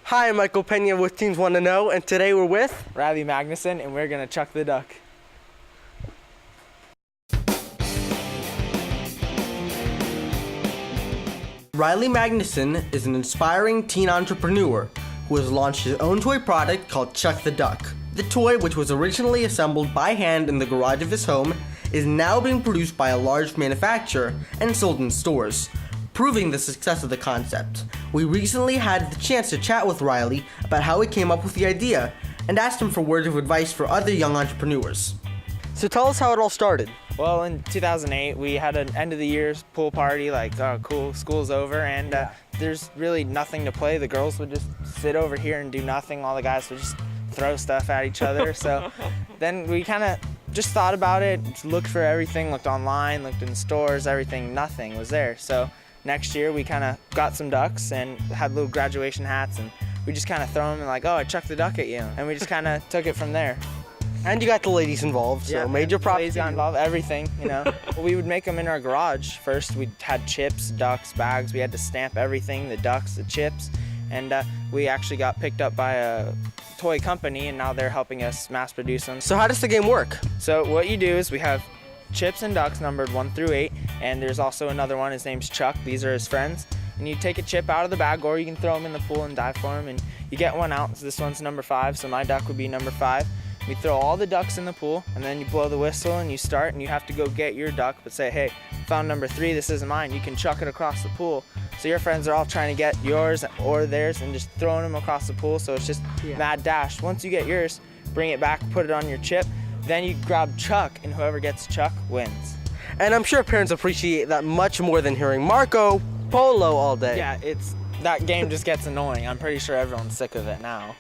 Hi, I'm Michael Pena with Teams Want to Know, and today we're with Riley Magnuson, and we're gonna chuck the duck. Riley Magnuson is an inspiring teen entrepreneur who has launched his own toy product called Chuck the Duck. The toy, which was originally assembled by hand in the garage of his home, is now being produced by a large manufacturer and sold in stores, proving the success of the concept. We recently had the chance to chat with Riley about how he came up with the idea and asked him for words of advice for other young entrepreneurs. So tell us how it all started. Well, in 2008, we had an end of the year pool party, like, oh, cool, school's over, and there's really nothing to play. The girls would just sit over here and do nothing while the guys would just throw stuff at each other. So then we kind of just thought about it, looked for everything, looked online, looked in stores, everything, nothing was there. So next year we kind of got some ducks and had little graduation hats, and we just kind of throw them and like, oh, I chucked the duck at you. And we just kind of took it from there. And you got the ladies involved, so major props. Ladies got involved, everything, you know. We would make them in our garage. First, we had chips, ducks, bags. We had to stamp everything, the ducks, the chips. And we actually got picked up by a toy company, and now they're helping us mass produce them. So how does the game work? So what you do is we have chips and ducks numbered 1 through 8, and there's also another one. His name's Chuck. These are his friends. And you take a chip out of the bag, or you can throw them in the pool and dive for them, and you get one out. So this one's number 5, so my duck would be number 5. We throw all the ducks in the pool, and then you blow the whistle and you start, and you have to go get your duck, but say, hey, found number 3, this isn't mine. You can chuck it across the pool. So your friends are all trying to get yours or theirs and just throwing them across the pool, so it's just mad dash. Once you get yours, bring it back, put it on your chip, then you grab Chuck, and whoever gets Chuck wins. And I'm sure parents appreciate that much more than hearing Marco Polo all day. Yeah, that game just gets annoying. I'm pretty sure everyone's sick of it now.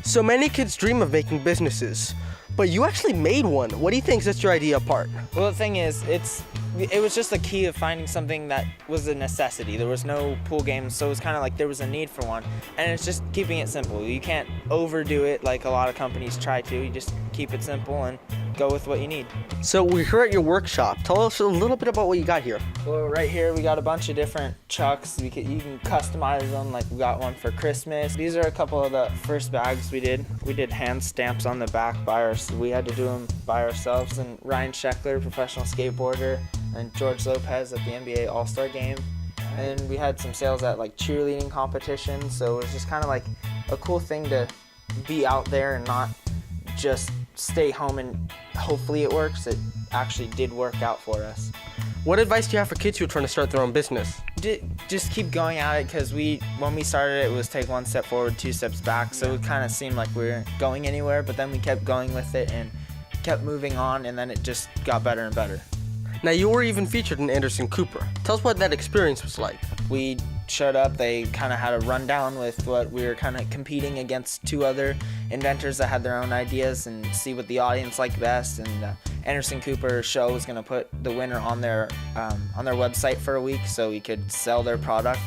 So many kids dream of making businesses, but you actually made one. What do you think sets your idea apart? Well, the thing is, it was just the key of finding something that was a necessity. There was no pool games, so it was kind of like there was a need for one. And it's just keeping it simple. You can't overdo it like a lot of companies try to. You just keep it simple and go with what you need. So we're here at your workshop. Tell us a little bit about what you got here. Well, right here we got a bunch of different chucks. You can customize them, like we got one for Christmas. These are a couple of the first bags we did. We did hand stamps on the back we had to do them by ourselves. And Ryan Sheckler, professional skateboarder, and George Lopez at the NBA All-Star game. And we had some sales at like cheerleading competitions, so it was just kind of like a cool thing to be out there and not just stay home and hopefully it works. It actually did work out for us. What advice do you have for kids who are trying to start their own business? Just keep going at it, because when we started it was take 1 step forward, 2 steps back, so it kind of seemed like we weren't going anywhere, but then we kept going with it and kept moving on, and then it just got better and better. Now, you were even featured in Anderson Cooper. Tell us what that experience was like. We showed up, they kind of had a rundown with what we were kind of competing against 2 other inventors that had their own ideas and see what the audience liked best. And Anderson Cooper show was going to put the winner on their website for a week so we could sell their product.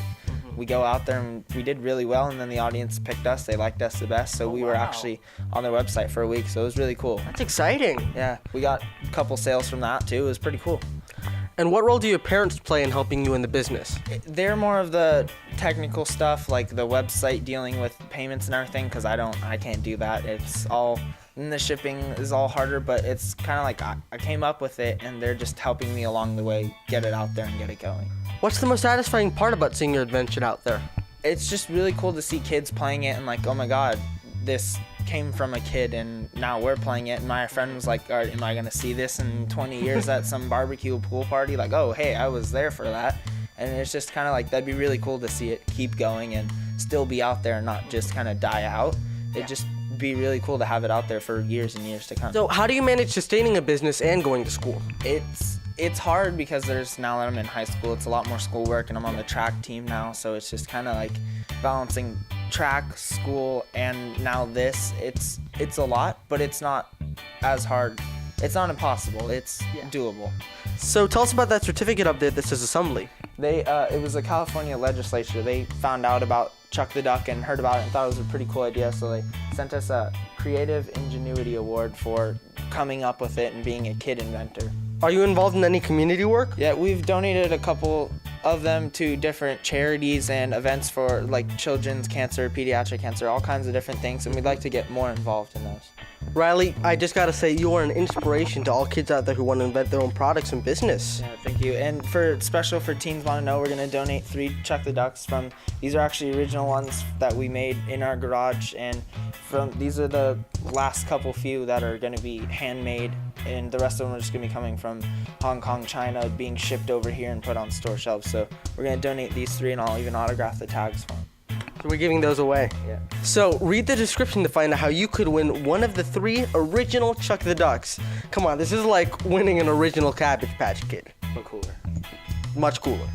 We go out there and we did really well, and then the audience picked us. They liked us the best, so we were actually on their website for a week, so it was really cool. That's exciting. Yeah, we got a couple sales from that too. It was pretty cool. And what role do your parents play in helping you in the business? They're more of the technical stuff, like the website, dealing with payments and everything, because I can't do that. It's all, and the shipping is all harder, but it's kind of like I came up with it, and they're just helping me along the way, get it out there and get it going. What's the most satisfying part about seeing your invention out there? It's just really cool to see kids playing it and like, oh my God, this came from a kid and now we're playing it. And my friend was like, all right, am I gonna see this in 20 years at some barbecue pool party? Like, oh, hey, I was there for that. And it's just kind of like, that'd be really cool to see it keep going and still be out there and not just kind of die out. It'd just be really cool to have it out there for years and years to come. So how do you manage sustaining a business and going to school? It's hard because now that I'm in high school, it's a lot more schoolwork, and I'm on the track team now, so it's just kind of like balancing track, school, and now this. It's a lot, but it's not as hard. It's not impossible. It's doable. So tell us about that certificate up there that says assembly. It was a California legislature. They found out about Chuck the Duck and heard about it and thought it was a pretty cool idea, so they sent us a Creative Ingenuity Award for coming up with it and being a kid inventor. Are you involved in any community work? Yeah, we've donated a couple of them to different charities and events for like children's cancer, pediatric cancer, all kinds of different things, and we'd like to get more involved in those. Riley, I just gotta say, you are an inspiration to all kids out there who want to invent their own products and business. Yeah, thank you. And for Teens Want to Know, we're going to donate 3 Chuck the Ducks from, these are actually original ones that we made in our garage, and these are the last few that are going to be handmade, and the rest of them are just going to be coming from Hong Kong, China, being shipped over here and put on store shelves. So we're going to donate these 3, and I'll even autograph the tags for them. So we're giving those away. Yeah. So read the description to find out how you could win one of the 3 original Chuck the Ducks. Come on, this is like winning an original Cabbage Patch Kid. But cooler. Much cooler.